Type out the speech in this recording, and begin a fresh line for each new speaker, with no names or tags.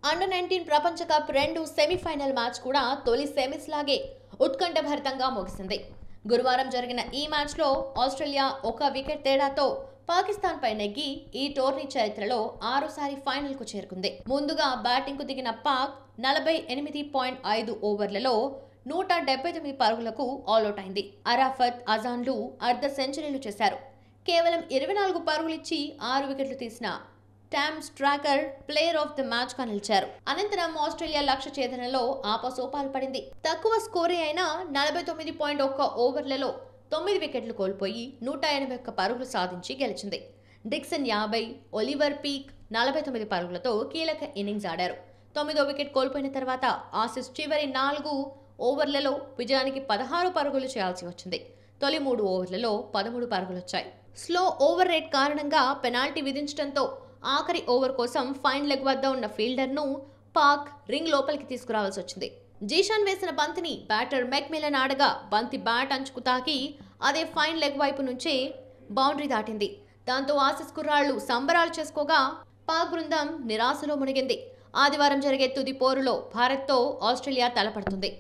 Under-19 ప్రపంచ cup 2 semifinal match కూడా తొలి సెమీస్ లాగే ఉత్కంఠభరితంగా ముగిసింది. గురువారం జరిగిన ఈ మ్యాచ్లో ఆస్ట్రేలియా ఒక వికెట్ తేడాతో పాకిస్తాన్పై నెగ్గి ఈ టోర్నీ చరిత్రలో 6సారి ఫైనల్కు చేరుకుంది. ముందుగా బ్యాటింగ్కు దిగిన పాక్ 48.5 ఓవర్లలో 179 పరుగులకు ఆలౌట్ అయింది. అరాఫత్, అజాన్లు అర్ధ సెంచరీలు చేశారు. కేవలం 24 పరుగులిచ్చి 6 వికెట్లు తీసిన Tom Straker player of the match గా నిలిచారు. అనంతరం ఆస్ట్రేలియా లక్ష్య ఛేదనలో ఆపసోపాలు పడింది. తక్కువ స్కోరే అయినా 49.1 ఓవర్లలో 9 వికెట్లు కోల్పోయి 181 పరుగులు సాధించి గెలిచింది. డిక్సన్ 50, ఒలివర్ పీక్ 49 పరుగులతో కీలక ఇన్నింగ్స్ ఆడారు. 9వ వికెట్ కోల్పోయిన తర్వాత ఆసీస్ చివరి 4 ఓవర్లలో విజయానికి 16 పరుగులు చేయాల్సి వచ్చింది. తొలి 3 ఓవర్లలో 13 పరుగులొచ్చాయి. స్లో ఓవర్ రేట్ కారణంగా పెనాల్టీ విధించడంతో ఆఖరి ఓవర్ కోసం ఫైన్ లెగ్ వద్ద ఉన్న ఫీల్డర్ను పాక్ రింగ్ లోపలికి తీసుకురావాల్సి వచ్చింది. జీషాన్ వేసిన బంతిని బ్యాటర్ మెక్మిలన్ ఆడగా బంతి బ్యాట్ అంచుకు తాకి అదే ఫైన్ లెగ్ వైపు నుంచే బౌండరీ దాటింది. దాంతో ఆసీస్ కుర్రాళ్లు సంబరాలు చేసుకోగా పాక్ బృందం నిరాశలో మునిగింది. ఆదివారం జరిగే తుది పోరులో భారత్తో ఆస్ట్రేలియా తలపడుతుంది.